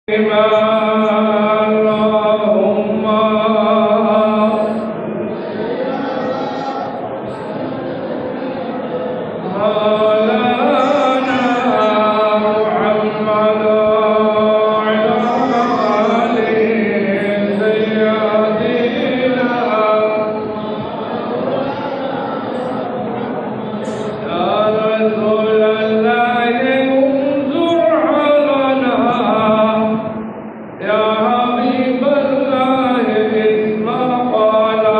اللهم مولانا محمد وعلى آله سيدنا يا رسول الله انظر علينا يا حبيب الله اسمع قولنا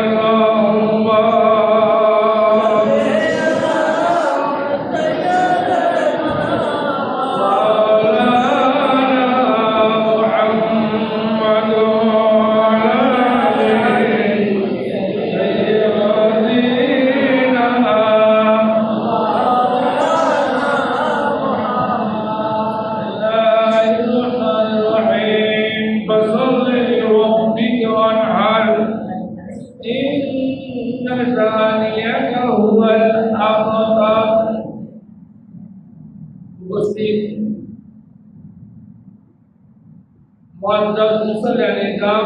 اللهم مولانا محمد وعلى آله سيدنا मुअज़्ज़ज़ मुसल्लियान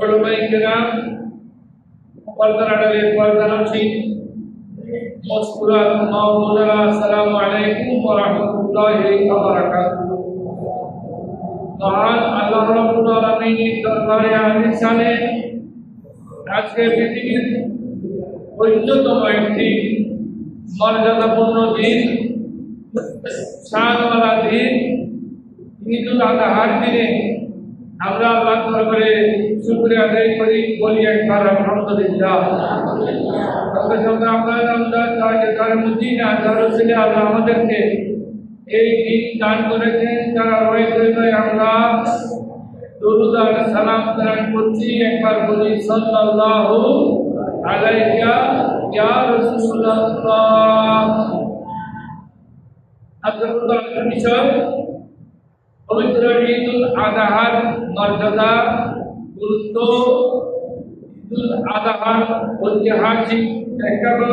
उलमाए किराम पर्दानडले पर्दानशी मस्कुरात माऊमुदारा अस्सलामु अलैकुम व रहमतुल्लाहि व बाराकातुहू। महान আল্লাহ রাব্বুল আলামিনের দরবারে আলিশানে আজকে পৃথিবীর অন্যতম একটি মর্যাদাপূর্ণ দিন, শানওয়ালা দিন ঈদুল আজহার দিনে আমরা আল্লাহর দরবারে শুকরিয়া আদায় করি, বলি একবার আলহামদুলিল্লাহ। আমরা রমজান তার মদিনা দারুসিলে আল্লাহ আমাদেরকে এই দিন দান করেছেন, যারা রয়েছে আমরা দরুদ আর সালাম প্রেরণ করছি। একবার বলি সাল্লাল্লাহু আলাইকা ইয়া রাসূলুল্লাহ। আজকের বিষয় পবিত্র ঈদুল আজহার মর্যাদা, গুরুত্ব, ঈদুল আজহার ঐতিহাসিক প্রেক্ষাপট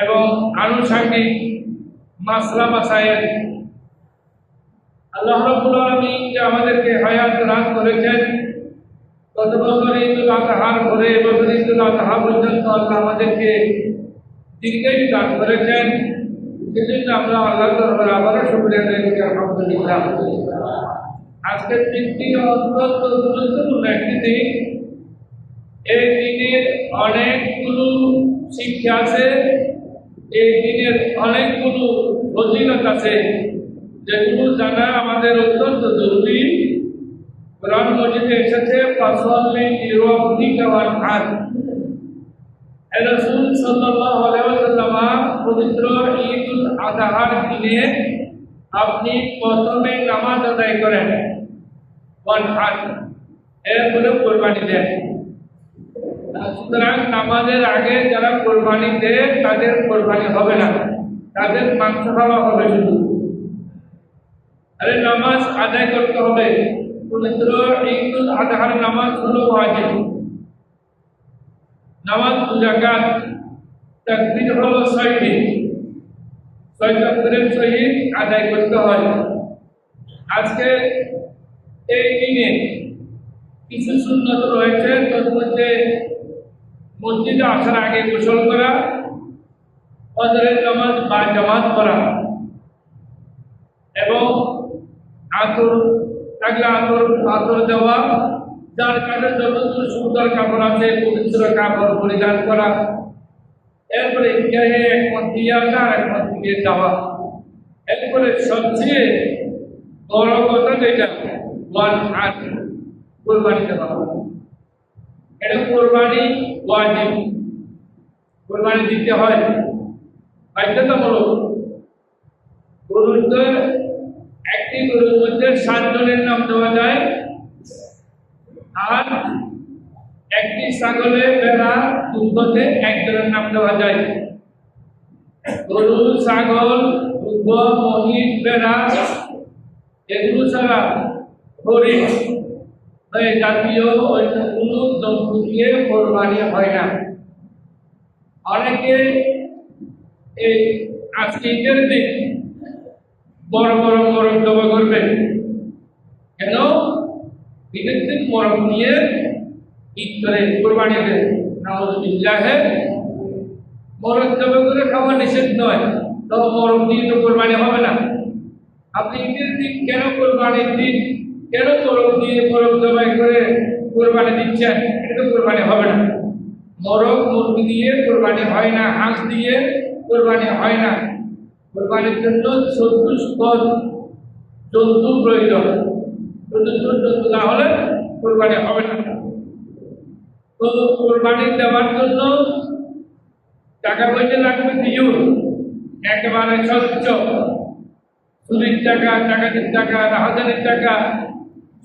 এবং আনুষঙ্গিক মাসলা মাসায়েল। আল্লাহ রাব্বুল আলামিন যে আমাদেরকে হায়াত দান করেছেন, গত বছর ঈদুল আজহার পরে এবছর ঈদুল আজহা পর্যন্ত আল্লাহ আমাদেরকে দীর্ঘায়ু দান করেছেন, সেজন্য আমরা আল্লাহর দরবারে আবারও শুকরিয়া আদায় করি আলহামদুলিল্লাহ। আজকের দিনটি অত্যন্ত গুরুত্বপূর্ণ একটি দিন। এই দিনের অনেকগুলো শিক্ষা আছে, এই দিনের অনেকগুলো ফজিলত আছে, যেগুলো জানা আমাদের অত্যন্ত জরুরি। কোরআন মাজিদে এসেছে ফাসাল্লি লিরাব্বিকা ওয়ানহার। রাসূল সাল্লাল্লাহু আলাইহি ওয়াসাল্লাম পবিত্র ঈদুল আজহার দিনে আপনি প্রথমে নামাজ আদায় করেন, ওয়ানহার, এরপরে কুরবানি দেন। সুতরাং নামাজের আগে যারা কুরবানি দেয় তাদের কুরবানি হবে না, তাদের মাংস খাওয়া হবে শুধু। আরে নামাজ আদায় করতে হবে। পবিত্র ঈদুল আজহার নামাজ হলো ওয়াজিব। নামাজ রাকাত, তাকবীর হলো 6টি, 6 তাকবীরের সহিত আদায় করতে হয়। আজকে এই দিনে কিছু সুন্নাত রয়েছে, তার মধ্যে মসজিদে আসার আগে গোসল করা, ফজরের নামাজ বা জামাত পড়া এবং আতর থাকলে আতর দেওয়া, যার কাছে যতদূর সুন্দর কাপড় আছে পবিত্র কাপড় পরিধান করা, এরপরে ঈদগাহে একমত দিয়ে আসা আর একমত দিয়ে যাওয়া, এরপরে সবচেয়ে বড় কথা যেটা ওয়ানহার, কুরবানি দেওয়া। এটা কুরবানি ওয়াজিব। কোরবানি দিতে হয় বাধ্যতামূলক। গরুর তো একটি গরুর মধ্যে 7 জনের নাম দেওয়া যায়, আর একটি ছাগলে ভেড়া দুধে 1 জনের নাম দেওয়া যায়। গরু, ছাগল, দুধ, মহিষ, ভেড়া এগুলো ছাড়া হরিণ জাতীয় অন্য কোনো জন্তু দিয়ে কোরবানি হয় না। অনেকে এই আজকে ঈদের দিন বড় বড় মোরগ জবাই করবেন। কেন? ঈদের দিন মোরগ নিয়ে ঈদ করে কোরবানি দেন। নাউযুবিল্লাহ। মোরগ জবাই করে খাওয়া নিষেধ নয়, তো মোরগ দিয়ে তো কোরবানি হবে না। আপনি ঈদের দিন কেন কোরবানির দিন কেন মোরগ জবাই করে কোরবানি দিচ্ছেন? এটা তো কোরবানি হবে না। মোরগ মুরগি দিয়ে কোরবানি হয় না, হাঁস দিয়ে কোরবানি হয় না। কোরবানির জন্য চতুষ্পদ জন্তু প্রয়োজন। চতুষ্পদ জন্তু না হলে কোরবানি হবে না। তো কোরবানি দেওয়ার জন্য টাকা পয়সা লাগবে ফিজুর, একেবারে স্বচ্ছ। চুরির টাকা, ডাকাতির টাকা, রাহাজানির টাকা,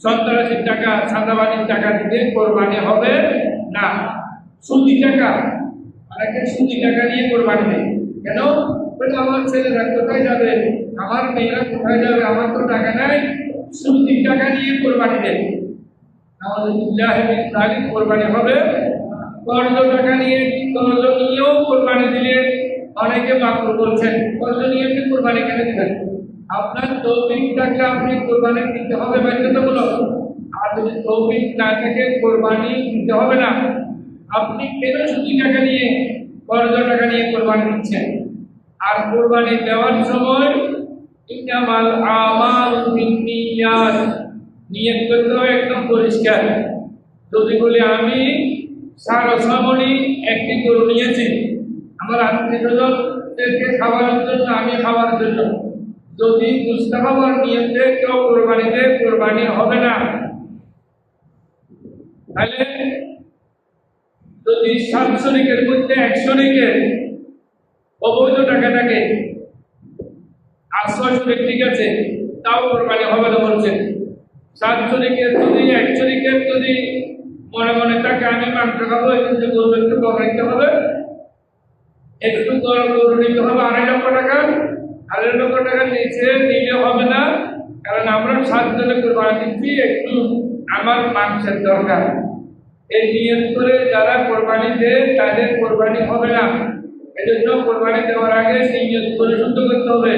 সন্ত্রাসীর টাকা, চাঁদাবাজির টাকা দিয়ে কোরবানি হবে না। সুদি টাকা, অনেকে সুদি টাকা নিয়ে কোরবানি দেয়। কেন? আমার ছেলেরা কোথায় যাবে, আমার মেয়েরা কোথায় যাবে, আমার তো টাকা নাই, সুদি টাকা নিয়ে কোরবানি দেয়। আমাদের কোরবানি হবে। কর্জ টাকা নিয়ে, কর্জ নিয়েও কোরবানি দিলে অনেকে মাকরুহ বলছেন, কর্জ নিয়ে আপনি কোরবানি কেন দিবেন? আপনার তৌফিক থাকলে আপনি কোরবানি দিতে হবে বাধ্যতামূলক। আর যদি তৌফিক না থাকে কোরবানি দিতে হবে না। আপনি কেন সুদি টাকা নিয়ে, কর্জ টাকা নিয়ে কোরবানি দিচ্ছেন? আর কোরবানি দেওয়ার সময় ইন্নামাল আমালু বিন্নিয়াত, নিয়ত করতে হবে একদম পরিষ্কার। যদি বলি আমি সামনি একটি গরু নিয়েছি আমার আত্মীয়স্বজনদেরকে খাওয়ানোর জন্য, আমি খাওয়ার জন্য, যদি মুস্তাহাবার নিয়তে কেউ কোরবানি দেয় কোরবানি হবে না। তাহলে যদি 7 শরিকের মধ্যে 1 শরিকের অবৈধ টাকা থাকে আর 6 শরিক ঠিক আছে, তাও কোরবানি হবে না বলছেন। 7 শরিকের যদি 1 শরিকের যদি মনে মনে টাকা আমি মাংস খাবো, কিন্তু গরু একটু বকাইতে হবে, একটু গরু নিতে হবে 2.5 লক্ষ টাকা, 2.5 লক্ষ টাকা নিচে নিলে হবে না। কারণ আমরা 7 জনে কোরবানি দিচ্ছি, একটু আমার মাংসের দরকার। এই নিয়ত করে যারা কোরবানি দেয় তাদের কোরবানি হবে না। এই জন্য কোরবানি দেওয়ার আগে সেই নিয়ত পরিশুদ্ধ করতে হবে।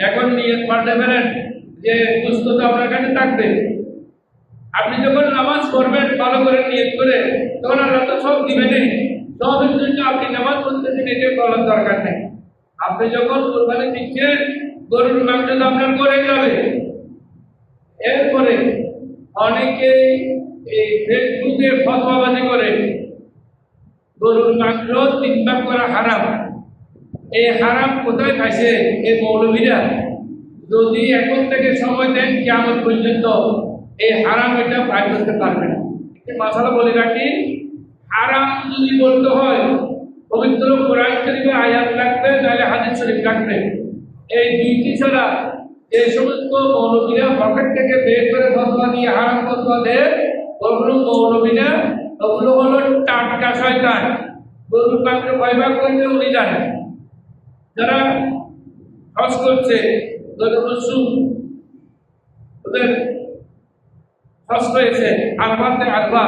এখন নিয়ত পাল্টে ফেলেন যে গোশত তো আপনার কাছে থাকবে। আপনি যখন নামাজ পড়বেন ভালো করে নিয়ত করে, তখন আল্লাহ তো সব দিবেন। সবের জন্য আপনি নামাজ পড়তেছেন, এটা বলার দরকার নেই। আপনি যখন কোরবানি দিচ্ছেন গরুর মাংস তো আপনার করে যাবে। এরপরে অনেকে এই ফেসবুকে ফতোয়াবাজি করে গরুর মাংস 3 ভাগ করা হারাম। এই হারাম কোথায় পাইছে এই মৌলভীরা? যদি এখন থেকে সময় দেন কিয়ামত পর্যন্ত এই হারাম এটা বাইর করতে পারবে না। একটি মাসালা বলে রাখি, হারাম যদি বলতে হয় পবিত্র কোরআন শরীফে আয়াত লাগবে, নাহলে হাদিস শরীফ লাগবে। এই দুইটি ছাড়া এই সমস্ত মৌলভীরা পকেট থেকে বের করে ফতোয়া দিয়ে হারাম ফতোয়া দেয়, ওগুলো মৌলভী না, ওগুলো হলো টাটকা শয়তান। গরুর মাংস 5 ভাগ করতে উনি জানেন। যারা হজ করছে ওদের হজ হয়েছে আলফাতে আলফা,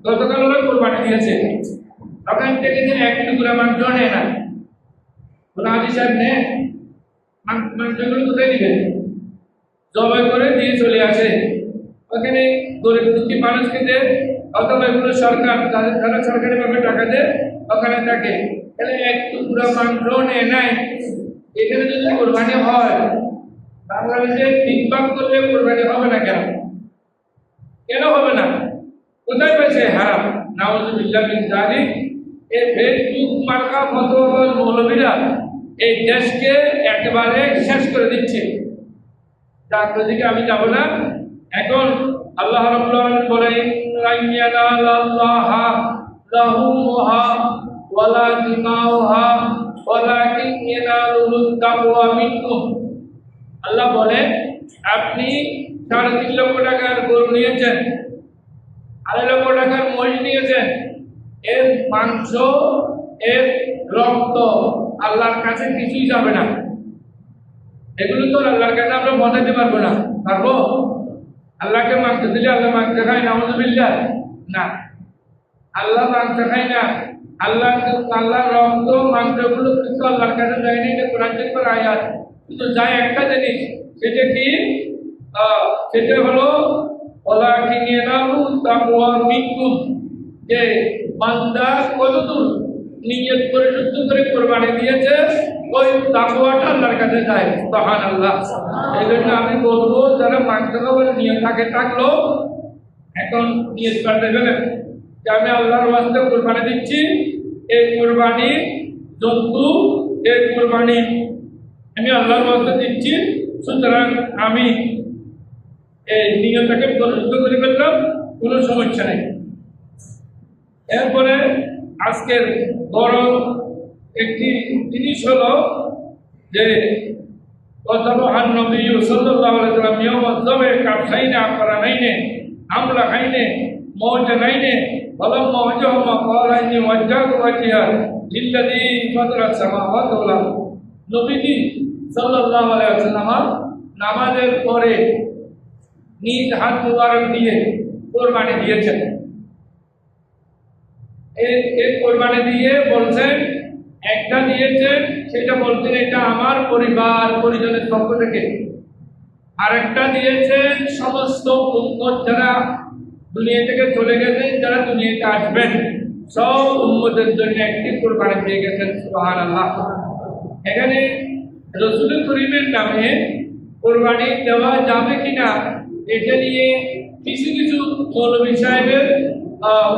গতকাল ওরা কোরবানি দিয়েছে, ওখান থেকে যে 1 টুকরা মাংস নেয় না, ওরা হাজি সাহেব নেয় মাংসগুলো কোথায় দিবেন? জবাই করে দিয়ে চলে আসে। ওখানে গরিব দুঃখী মানুষকে দেয়, অথবা এগুলো সরকার, যারা সরকারিভাবে টাকা দেয় ওখানে থাকে। তাহলে 1 টুকরা মাংস নেয় নাই। এখানে যদি কোরবানি হয়, বাংলাদেশে 3 ভাগ করলে কোরবানি হবে না কেন? কেন হবে না? কোথায় পেয়েছে হারাম? নাউযুবিল্লাহ মিন যালিক। এই ফেসবুক মার্কা ফতোয়াবাজ মৌলভীরা এই দেশকে একেবারে শেষ করে দিচ্ছে। যার দিকে আমি যাব না। এখন আল্লাহ রাব্বুল আলামিন বলেন, লাইয়ানাল্লাহা লাহুমুহা ওয়ালা দিমাউহা ওয়ালাকিন ইয়ানালুহুত তাকওয়া মিনকুম। আল্লাহ বলেন, আপনি 3.5 লক্ষ টাকার গরু নিয়েছেন, 2.5 লক্ষ টাকার মহিষ নিয়েছেন, এর মাংস, এর রক্ত আল্লাহর কাছে কিছুই যাবে না। এগুলো তো আল্লাহর কাছে আমরা বাঁচাতে পারবো না। পারবো? আল্লাহকে মাংস দিলে আল্লাহ মাংস খায় না? আউযুবিল্লাহ, না। আল্লাহ মাংস খায় না। আল্লাহর রক্ত মাংসগুলো কিছু আল্লাহর কাছে যায়নি। এটা কোরআন শরীফের আয়াত। কিন্তু যায় একটা জিনিস, সেটা কি? সেটা হলো ওয়ালাকিন ইয়ানালুহুত তাকওয়া মিনকুম, যে বান্দা কতদূর নিয়ত করে শুদ্ধ করে কোরবানি দিয়েছে, ওই তাকওয়াটা আল্লাহর কাছে যায়। সুবহানাল্লাহ। এই জন্য আমি বলবো, যারা মাংস খাবার নিয়ত থাকলো, এখন নিয়ত করতে গেলেন যে আমি আল্লাহর ওয়াস্তে কোরবানি দিচ্ছি, এই কোরবানি জন্তু, এই কোরবানি আমি আল্লাহর ওয়াস্তে দিচ্ছি, সুতরাং আমি এই নিয়তটাকে পরিশুদ্ধ করে ফেললাম, কোনো সমস্যা নেই। এরপরে আজকের বড় একটি জিনিস হলো যে ওয়াজাবাহান নবী সাল্লাল্লাহু আলাইহি ওয়াসাল্লাম ইয়াওমাজ যাবে কাফসাইনা আকরানাইনে আমলা খাইনে মওজানাইনে ফালাম্মা ওয়াজাহুমা ক্বালা ইন্নী ওয়াজ্জাহতু ওয়াজহিয়া লিল্লাযী ফাতারাস সামাওয়াতি ওয়াল আরদ। নবীজি সাল্লাল্লাহু আলাইহি ওয়াসাল্লাম নামাজের পরে নিজ হাত মুবারক দিয়ে কোরবানি দিয়েছেন। এই কোরবানি দিয়ে বলছেন, একটা দিয়েছেন সেটা বলছেন এটা আমার পরিবার পরিজনের পক্ষ থেকে, আরেকটা দিয়েছেন সমস্ত উম্মত যারা দুনিয়া থেকে চলে গেছেন, যারা দুনিয়াতে আসবেন, সব উম্মতের জন্য একটি কোরবানি দিয়ে গেছেন। সুবহানাল্লাহ। এখানে রাসূল করিমের নামে কোরবানি দেওয়া যাবে কিনা এটা নিয়ে কিছু কিছু মৌলভী সাহেবের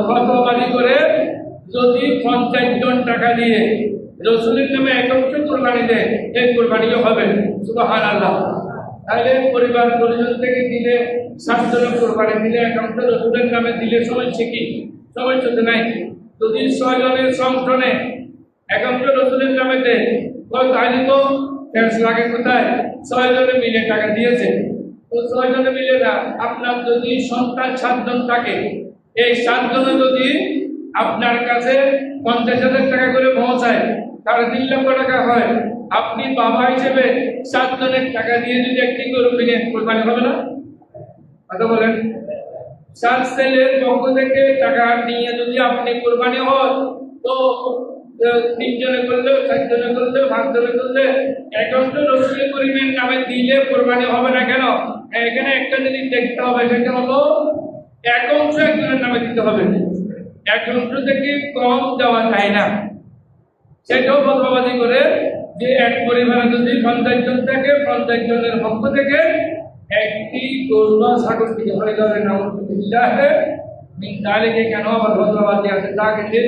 ফতোয়াবাজি করে, যদি 50 জন টাকা দিয়ে রাসূলের নামে একাংশ কোরবানি দেয়, এই কোরবানিও হবে। সুবহানাল্লাহ। তাহলে পরিবার পরিজন থেকে দিলে 7 জনের কোরবানি দিলে একাংশ রাসূলের নামে দিলে সমস্যা কি? সমস্যা তো নাই। যদি 6 জনের সংগঠনে একাংশ রাসূলের নামে দেয়, তাহলে তো ট্যাক্স লাগে কোথায়? 6 জনে মিলে টাকা দিয়েছে, তো 6 জনে মিলে না। আপনার যদি সন্তান 7 জন থাকে, এই 7 জনে যদি আপনার কাছে 50,000 টাকা করে পৌঁছায়, 3.5 লক্ষ টাকা হয়, আপনি বাবা হিসেবে 7 জনের টাকা দিয়ে যদি একটি গরু কিনেন, কোরবানি হবে না? কথা বলেন। 7 ছেলের পক্ষ থেকে টাকা নিয়ে যদি আপনি কোরবানি হন, তো 3 জনে করলে, 4 জনে করলে, 5 জনে করলে একাংশ রাসূল করিমের নামে দিলে কোরবানি হবে না কেন? এখানে একটা জিনিস দেখতে হবে, সেটা হলো একাংশ একজনের নামে দিতে হবে, একাংশ থেকে কম দেওয়া যায় না। সেটাও বদলাবাজি করে যে এক পরিবারে যদি 50 জন থাকে, 50 জনের পক্ষ থেকে একটি গরু বা ছাগল দিতে হয়ে যাবে। নাউযুবিল্লাহ মিন যালিকা। কেন আবার বদলাবাজি আছে? তা কিন্তু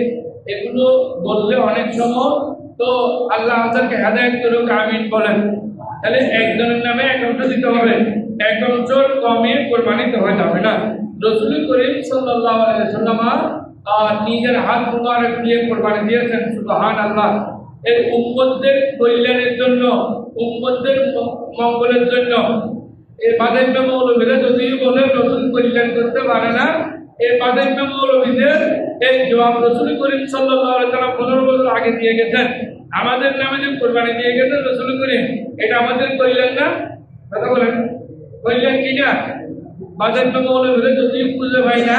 এগুলো বললে অনেক সময় তো আল্লাহ আমাদেরকে হেদায়েত করুক, আমিন বলেন। তাহলে একজনের নামে একাংশ দিতে হবে, একাংশ কমে কোরবানি দেওয়া যাবে না। রাসূল করিম সাল্লাল্লাহু আলাইহি ওয়াসাল্লাম নিজের হাত মুবারক দিয়ে কোরবানি দিয়েছেন। সুবহানাল্লাহ। এই উম্মতদের কল্যাণের জন্য, উম্মতদের মঙ্গলের জন্য। এই বাদেন্য মৌলভীরা যদি বলে রাসূল কল্যাণ করতে পারে না, এই বাদেন্য মৌলভীদের এই জবাব রাসূল করিম সাল্লাল্লাহু আলাইহি ওয়াসাল্লাম 15 বছর আগে দিয়ে গেছেন। আমাদের নামে যে কোরবানি দিয়ে গেছেন রাসূল করিম, এটা আমাদের কল্যাণ না? কথা বলেন, কল্যাণ কি না? বাদেন্য মৌলভীরা যদি খুঁজে পাই না,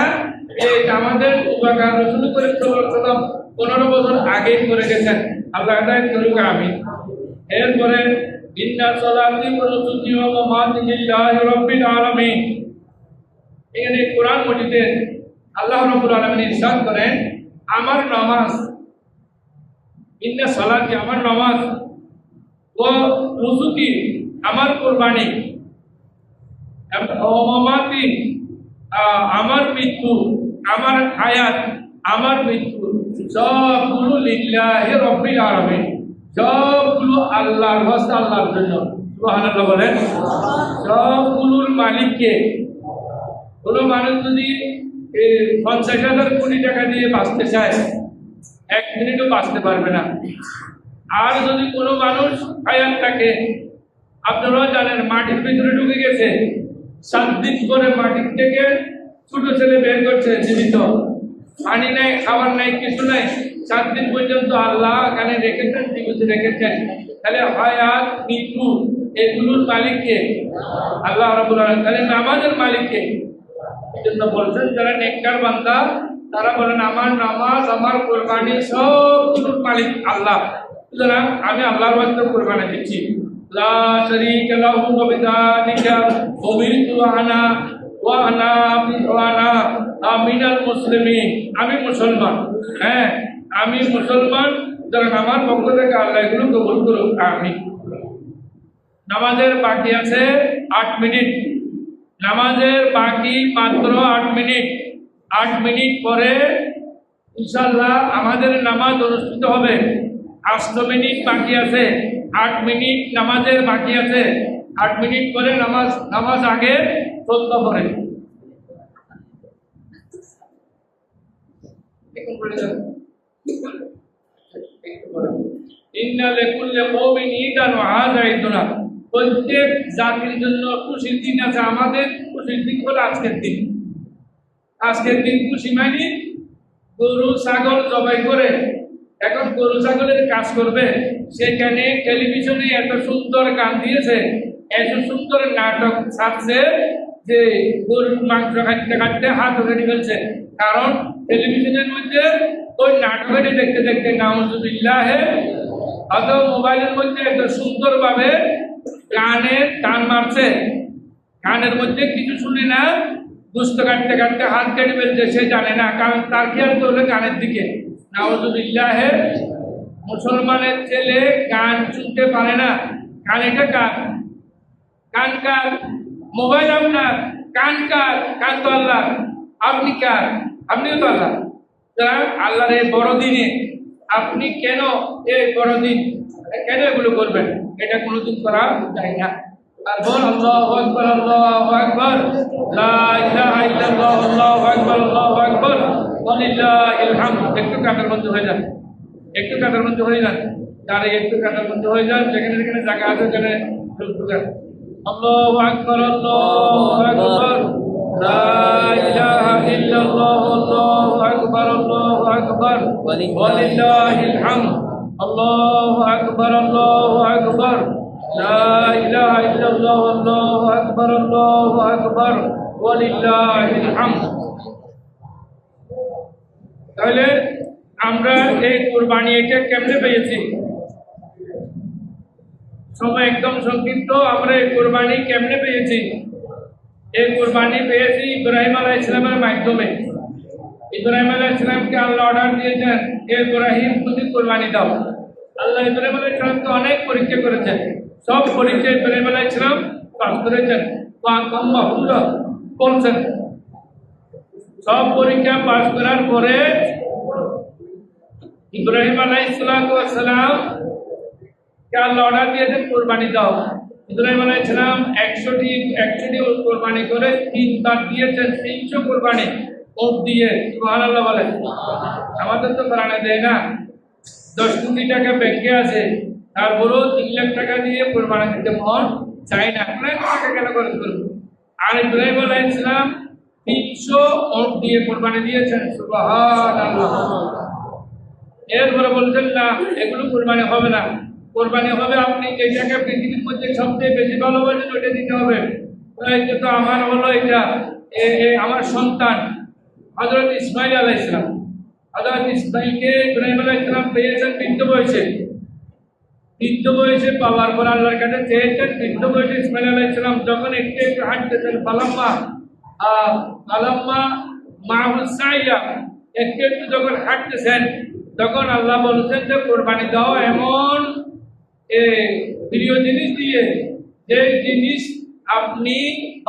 এই আমাদের উপকার রাসূল করিম সাল্লাল্লাহু আলাইহি ওয়াসাল্লাম 15 বছর আগেই করে গেছেন। আল্লাহ হেদায়েত করুক, আমিন। এরপরে ইন্না সালাতি ওয়া নুসুকি ওয়া মামাতি লিল্লাহি রাব্বিল আলামিন। এখানে কোরআন মাজিদে আল্লাহ রাব্বুল আলামিন ইরশাদ করেন, আমার নামাজ, ইন্না সালাতি আমার নামাজ, ওয়া নুসুকি আমার কুরবানি, ওয়া মামাতি আমার মৃত্যু, আমার হায়াত, আমার মৃত্যু, সবগুলো লিল্লাহি রাব্বিল আলামিন, সবগুলো আল্লাহর ওয়াস্তে, আল্লাহর জন্য। সুবহানাল্লাহ বলেন। সবগুলোর মালিককে। কোনো মানুষ যদি 50,000 কোটি টাকা দিয়ে বাঁচতে চায়, 1 মিনিটও বাঁচতে পারবে না। আর যদি কোনো মানুষ হায়াত থাকে, আপনারা জানেন মাটির ভিতরে ঢুকে গেছে, 7 দিন পরে মাটির থেকে ছোট ছেলে বের করছে জীবিত, পানি নাই, খাবার নাই, কিছু নাই, 7 দিন পর্যন্ত আল্লাহ এখানে রেখেছেন, জীবিত রেখেছেন। তাহলে হায়াত, মৃত্যু এগুলোর মালিক কে? আল্লাহ রাব্বুল আলামিন। তাহলে নামাজের মালিক কে? এজন্য বলছেন যারা নেককার বান্দা তারা বলেন আমার নামাজ, আমার কুরবানি সব কিছুর মালিক আল্লাহ, সুতরাং আমি আল্লাহর ওয়াস্তে কুরবানি দিচ্ছি। লা শারীকা লাহু ওয়া বিযালিকা উমিরতু ওয়া আনা মিনাল মুসলিমিন। আমি মুসলমান, হ্যাঁ আমি মুসলমান, সুতরাং আমার পক্ষ থেকে আল্লাহ এগুলো কবুল করুক, আমিন। নামাজের বাকি আছে 8 মিনিট, নামাজের বাকি মাত্র 8 মিনিট। 8 মিনিট পরে ইনশাআল্লাহ আমাদের নামাজ অনুষ্ঠিত হবে। 8 মিনিট বাকি আছে, 8 মিনিট নামাজের বাকি আছে। 8 মিনিট পরে নামাজ আগে চলতে পারে। ইন্না লিকুল্লি কওমিন ঈদান ওয়া হাযা ঈদুনা। প্রত্যেক জাতির জন্য খুশির দিন আছে, আমাদের খুশির দিন হলো আজকের দিন। আজকের দিন খুশি মানে গরু ছাগল জবাই করে এখন গরু ছাগলের কাজ করবে, সেখানে টেলিভিশনে এত সুন্দর গান দিয়েছে, এত সুন্দর নাটক ছাড়ছে যে গরুর মাংস কাটতে কাটতে হাত কেটে ফেলছে। কারণ টেলিভিশনের মধ্যে ওই নাটকটি দেখতে দেখতে নাউজুবিল্লাহ, অথবা মোবাইলের মধ্যে এত সুন্দরভাবে গানের টান মারছে, গানের মধ্যে কিছু শুনে না, দুষ্ট কাটতে কাটতে হাত কেটে ফেলছে, সে জানে না, কারণ তার খেয়াল করলে গানের দিকে। নাউজুবিল্লাহ, মুসলমানের ছেলে গান শুনতে পারে না, গান এটা কার? গান কার? মোবাইল আপনার, গান কার? গান তো আল্লাহ। আপনি কার? আপনিও তো আল্লাহ। আল্লাহর এই বড়দিনে আপনি কেন এই বড়দিন কেন এগুলো করবেন? এটা কোনোদিন করা যায় না। আর বল আল্লাহু আকবার, আল্লাহু আকবার, লা ইলাহা ইল্লাল্লাহ, আল্লাহু আকবার, আল্লাহু আকবার, ওয়ালিল্লাহিল হামদ। একটু কাটার মধ্যে হয়ে যান, একটু কাটার মধ্যে হয়ে যান, যারা একটু কাটার মধ্যে হয়ে যান, যেখানে যেখানে জায়গা আছে সেখানে ঢুকান। আল্লাহু আকবার, আল্লাহু আকবার, লা ইলাহা ইল্লাল্লাহ, আল্লাহু আকবার, আল্লাহু আকবার, ওয়ালিল্লাহিল হামদ। আল্লাহু আকবার, আল্লাহু আকবার, লা ইলাহা ইল্লাল্লাহ, আল্লাহু আকবার, আল্লাহু আকবার, ওয়ালিল্লাহিল হামদ। তাহলে আমরা এই কুরবানি এটা কেমনে পেয়েছি? সময় একদম সংক্ষিপ্ত। আমরা এই কুরবানি কেমনে পেয়েছি? এই কুরবানি পেয়েছি ইব্রাহিম আলাইহিস সালামের মাধ্যমে। ইব্রাহিম আলাইহিস সালামকে আল্লাহ অর্ডার দিয়েছেন, ইব্রাহিম তুমি কুরবানি দাও। আল্লাহ ইব্রাহিম আলাইহিস সালামকে অনেক পরীক্ষা করেছেন, সব পরীক্ষা ইব্রাহিম আলাইহিস সালাম পাস করেছেন, বলছেন। সব পরীক্ষা পাস করার পরে ইব্রাহিম আলাইহিস সালাম কে আল্লাহ অর্ডার দিয়েছেন কুরবানি দাও। ইব্রাহিম আলাইহিস সালাম 100টি কুরবানি করে 3বার দিয়েছেন, 300 কুরবানি ওট দিয়ে। সুবহানাল্লাহ বলেন। আমাদের তো কোরআনে দেয় না, 10 কোটি টাকা ব্যাংকে আছে, তারপরেও 3 লাখ টাকা দিয়ে কুরবানি দিতে মন চাই না, টাকা কেন খরচ করবো? আর ইব্রাহিম আলাইহিস সালাম 300 ওট দিয়ে কুরবানি দিয়েছেন। সুবহানাল্লাহ। এরপরে বলছেন না এগুলো কুরবানি হবে না, কুরবানি হবে আপনি যেটাকে পৃথিবীর মধ্যে সবচেয়ে বেশি ভালোবাসেন ওইটা দিতে হবে। এটা তো আমার হলো, এটা আমার সন্তান হযরত ইসমাঈল আলাইহিস সালাম। হযরত ইসমাঈলকে ইব্রাহিম আলাইহিস সালাম পেয়েছেন বৃদ্ধ বয়সে। বৃদ্ধ বয়সে পাওয়ার পর আল্লাহর কাছে চেয়েছেন। বৃদ্ধ বয়সে ইসমাঈল আলাইহিস সালাম যখন একটু একটু হাঁটতেছেন, ফালাম্মা মাহুস সাইয়া, একটু একটু যখন হাঁটতেছেন, তখন আল্লাহ বলছেন যে কুরবানি দাও এমন প্রিয় জিনিস দিয়ে, যে জিনিস আপনি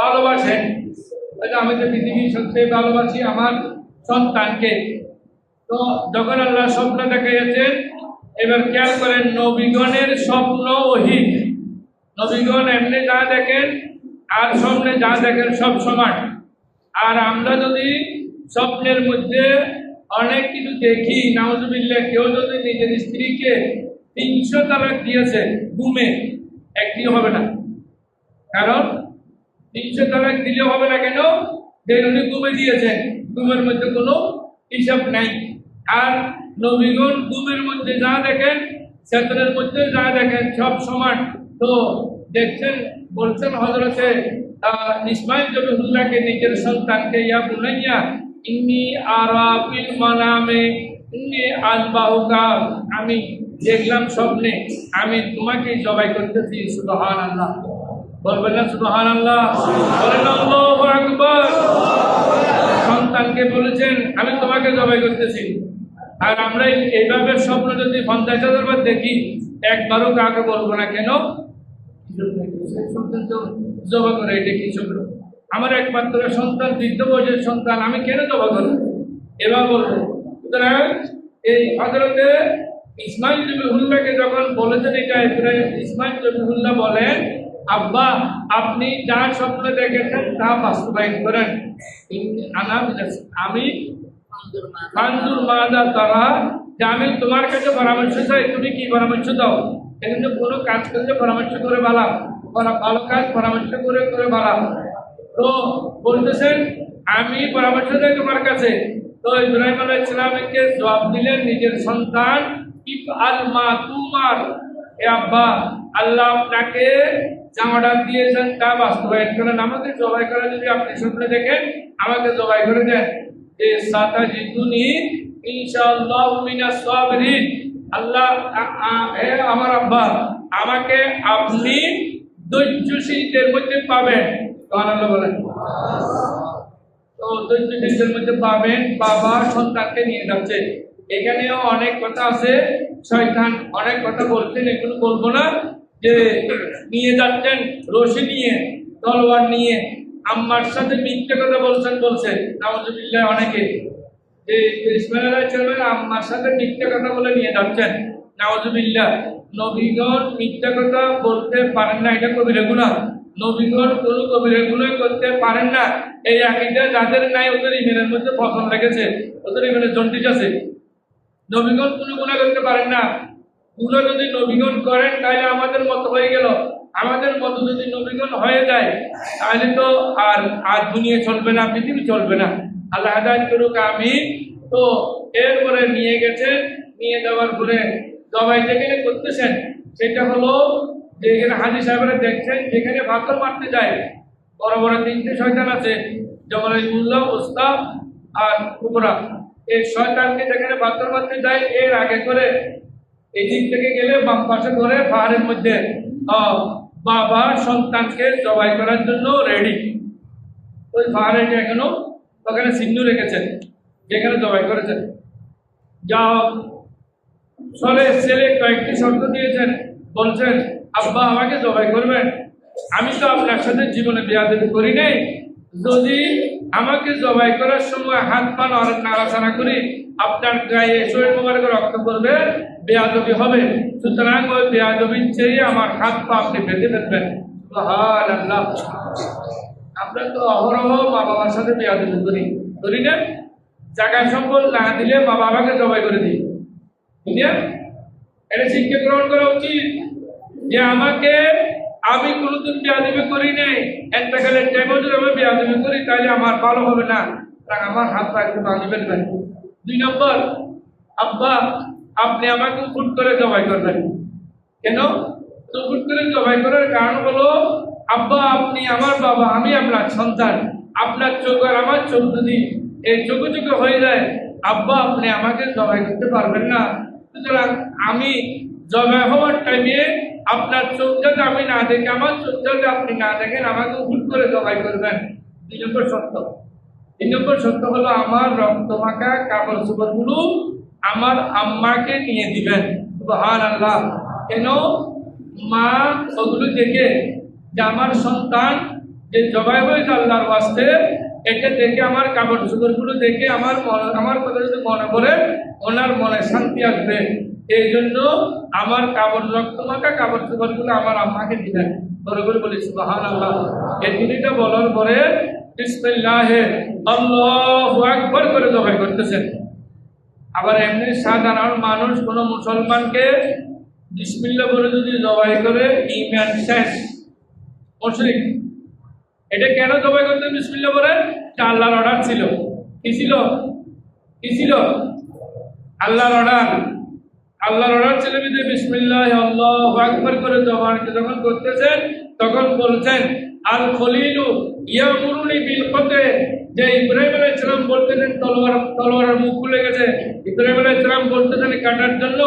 ভালোবাসেন। আমি তো পৃথিবীর সবচেয়ে ভালোবাসি আমার সন্তানকে। তো যখন আল্লাহ স্বপ্ন দেখাইয়াছেন, এবার খেয়াল করেন নবীগণের স্বপ্ন ওহী। নবীগণ এমনি যা দেখেন আর স্বপ্নে যা দেখেন সব সমান। আর আমরা যদি স্বপ্নের মধ্যে অনেক কিছু দেখি নাউজুবিল্লাহ, কেউ যদি নিজের স্ত্রীকে 300 তালাক দিয়েছে গুমে, একটিও হবে না। কারণ 300 তালাক দিলে হবে না কেন? যে উনি গুমে দিয়েছেন, গুমের মধ্যে কোনো হিসাব নাই। আর নবীগণ গুমের মধ্যে যা দেখেন, সেতনের মধ্যে যা দেখেন সব সমান। তো দেখছেন, বলছেন হযরতে ইসমাঈল জবিহুল্লাহকে নিজের সন্তানকে, ইয়া বুনাইয়া ইন্নী আরা ফিল মানামে ইন্নী আযবাহুকা, আমি দেখলাম স্বপ্নে আমি তোমাকে জবাই করতেছি। সুবহানাল্লাহ, বলবেন না সুবহানাল্লাহ? বলেন আল্লাহু আকবার। সন্তানকে বলেছেন আমি তোমাকে জবাই করতেছি। আর আমরা এইভাবে স্বপ্ন যদি 50,000 বার দেখি, একবারও কাউকে বলবো না কেন? সন্তান তো জবা করে, এটা কি স্বপ্ন? আমার একমাত্র সন্তান, বৃদ্ধ বয়সের সন্তান, আমি কেন জবা করবো? এবার বলবো। সুতরাং এই হযরতে ইসমাঈল জবিহুল্লাহকে যখন বলেছেন এটা, ইসমাঈল জবিহুল্লাহ বলেন, আব্বা আপনি যা স্বপ্ন দেখেছেন তা বাস্তবায়ন করেন। আমি ফানজুর মাযা তারা, যে আমি তোমার কাছে পরামর্শ চাই, তুমি কি পরামর্শ দাও? এজন্য কোনো কাজ করলে পরামর্শ করে ভালো কাজ পরামর্শ করে করে ভালো। তো বলতেছেন আমি পরামর্শ চাই তোমার কাছে। তো ইব্রাহিম আলাইহিস সালামকে জবাব দিলেন নিজের সন্তান, ইফ আল মা তুমার, এ আব্বা আল্লাহ আপনাকে জামাটা দিয়েছেন তা বাস্তবায়ন করেন। আমাকে জবাই করে যদি আপনি স্বপ্নে দেখেন, আমাকে জবাই করে দেন। যে সাতাজিদুনি ইনশাআল্লাহ মিনাস সাবিরিন, আল্লাহ হে আমার আব্বা, আমাকে আপনি ধৈর্যশীলদের মধ্যে পাবেন। সুবহানাল্লাহ বলেন। তো ধৈর্যশীলদের মধ্যে পাবেন। বাবা সন্তানকে নিয়ে যাচ্ছে। এখানেও অনেক কথা আছে, শয়তান অনেক কথা বলছেন, এগুলো বলবো না। যে নিয়ে যাচ্ছেন রশি নিয়ে, তলোয়ার নিয়ে, আম্মার সাথে মিথ্যে কথা বলছে নাউজুবিল্লাহ অনেকে, যে ইসমাঈল আলাইহিস সালাম আম্মার সাথে মিথ্যে কথা বলে নিয়ে যাচ্ছেন, নাউজুবিল্লাহ। নবীগণ মিথ্যে কথা বলতে পারেন না, এটা কবিরা গুনাহ। নবীগণ কোনো কবিরা গুনাহ করতে পারেন না। এই আকীদা যাদের নাই, ওদের ইমানের মধ্যে ফসল লেগেছে, ওদের ইমানের জন্ডিস আছে। নবীগণ কোনো গুনাহ করতে পারেন না। গুনাহ যদি নবীগণ করেন তাহলে আমাদের মত হয়ে গেল। আমাদের মত যদি নবীগণ হয়ে যায় তাহলে তো আর দুনিয়া চলবে না, পৃথিবী চলবে না। আল্লাহ হেদায়েত করুক, আমিন। তো এরপরে নিয়ে গেছেন, নিয়ে যাওয়ার পরে জবাই যেখানে করতেছেন সেটা হলো যে এখানে হাজী সাহেবরা দেখছেন, যেখানে পাথর মারতে যায় বড় বড় 3টে শয়তান আছে, যেমন মুল্লা, ওস্তাদ আর কুবরা। এই শয়তানকে যেখানে পাথর মারতে যায়, এর আগে করে এই দিক থেকে গেলে বাম পাশে করে পাহাড়ের মধ্যে বাবা সন্তানকে জবাই করার জন্য রেডি। ওই পাহাড়ে এখনো ওখানে চিহ্ন রেখেছেন যেখানে জবাই করেছেন। যাও ছেলে কয়েকটি শর্ত দিয়েছেন, বলছেন আব্বা আমাকে জবাই করবেন, আমি তো আপনার সাথে জীবনে বেয়াদবি করি নাই, যদি আমাকে জবাই করার সময় হাত পা নাড়াচাড়া করি আপনার গায়ে শরীর মোবারকে রক্ত করবে, বেয়াদবি হবে। সুতরাং ওই বেয়াদবির চেয়ে আমার হাত পা আপনি বেঁধে ফেলবেন। সুবহানাল্লাহ। আমরা তো অহরহ মা বাবার সাথে বেয়াদবি করি না? জায়গা সম্পদ না দিলে মা বাবাকে জবাই করে দিই, বুঝলেন? এটা শিক্ষা গ্রহণ করা উচিত যে আমি কোনোদিন বেয়াদবি করি নাই, এন্টাকালের টাইমে যদি আমি বেয়াদবি করি তাহলে আমার ভালো হবে না, আমার হাত পা একটু বাঁধে ফেলবেন। 2 নম্বর, আব্বা আপনি আমাকে উপুট করে জবাই করবেন। কেন উপুট করে জবাই করার কারণ হলো, আব্বা আপনি আমার বাবা, আমি আপনার সন্তান, আপনার চোখ আর আমার চোখ যদি এই চোখে চোখে হয়ে যায়, আব্বা আপনি আমাকে জবাই করতে পারবেন না। সুতরাং আমি জবাই হওয়ার টাইমে আপনার চোখ যাতে আমি না দেখি, আমার চোখ যাতে আপনি না দেখেন, আমাকে উপুট করে জবাই করবেন। 2 নম্বর সত্য। 3 নম্বর সত্য হলো আমার রক্ত মাখা কাপড় চোপড়গুলো আমার আম্মাকে নিয়ে দিবেন। সুবহানাল্লাহ। কেন? মা ওগুলো দেখে যে আমার সন্তান যে জবাই হয়েছে আল্লাহর ওয়াস্তে, এটা দেখে আমার কাপড় চোপড়গুলো দেখে আমার কথা যদি মনে করে ওনার মনে শান্তি আসবে। এই জন্য আমার রক্ত মাখা কাপড় চোপড়গুলো আমার আম্মাকে দিবেন। বলে বলি সুবহানাল্লাহ। এই তিনটা বলার পরে বিসমিল্লাহ আল্লাহু আকবার করে জবাই করতেছেন। আবার এমনি সাধারণ মানুষ কোনো মুসলমানকে বিসমিল্লাহ বলে যদি জবাই করে ঈমান শেষ, মুশরিক। এটা কেন জবাই করতে বিসমিল্লাহ বলে? আল্লাহর অর্ডার ছিল। কি ছিল? কি ছিল? আল্লাহর অর্ডার। আল্লাহর অর্ডার ছিল যে বিসমিল্লাহ আল্লাহু আকবার করে জবান যখন করতেছেন তখন বলছেন আল খলিলু ইয়ামুরুনি বিল কতরে, যে ইব্রাহিম আলাইহিস সালাম বলতেছেন তলোয়ারের মুখ খুলে গেছে, ইব্রাহিম আলাইহিস সালাম বলতেছেন কাটার জন্য,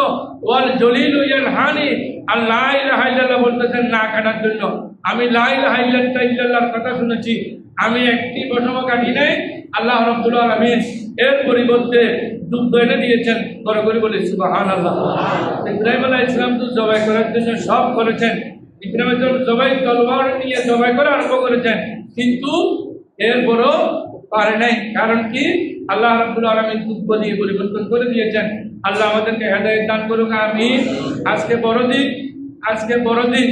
ওয়াল জলিলু ইয়ানহানি আর লা ইলাহা ইল্লাল্লাহ বলতেছেন না কাটার জন্য। আমি লা ইলাহা ইল্লাল্লাহর কথা শুনেছি, আমি একটি পশমও কাটি নাই। আল্লাহ রাব্বুল আলামিন এর পরিবর্তে দুধ এনে দিয়েছেন। করে করে বলি সুবহানাল্লাহ। ইব্রাহিম আলাইহিস সালাম তো জবাই করার জন্য সব করেছেন। ইব্রাহিম আলাইহিস সালাম জবাই তলোয়ার নিয়ে জবাই করা আরম্ভ করেছেন, কিন্তু এরপরও পারে নাই। কারণ কি? আল্লাহ রাব্বুল আলামিন দুধ দিয়ে পরিবর্তন করে দিয়েছেন। আল্লাহ আমাদেরকে হেদায়েত দান করুক, আমিন। আজকে বড়দিন, আজকে বড়দিন।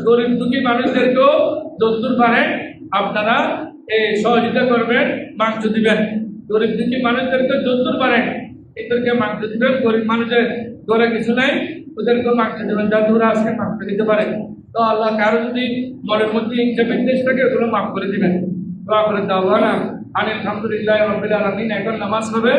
গরিব দুঃখী মানুষদেরকেও যতদূর পারেন আপনারা এই সহযোগিতা করবেন, মাংস দিবেন। গরিব দুঃখী মানুষদেরকে যতদূর পারেন এদেরকে মাংস দিবেন। গরিব মানুষের ঘরে কিছু নাই, ওদেরকে মাংস দেবেন যাতে ওরা আজকে মাংস দিতে পারে। তো আল্লাহ কারো যদি মনের মধ্যে হিংসা বিদ্বেষ থাকে ওগুলো মাফ করে দিবেন। দোয়া করে দাওয়ানা আলহামদুলিল্লাহ রাব্বিল আলামিন। এখন নামাজ হবে।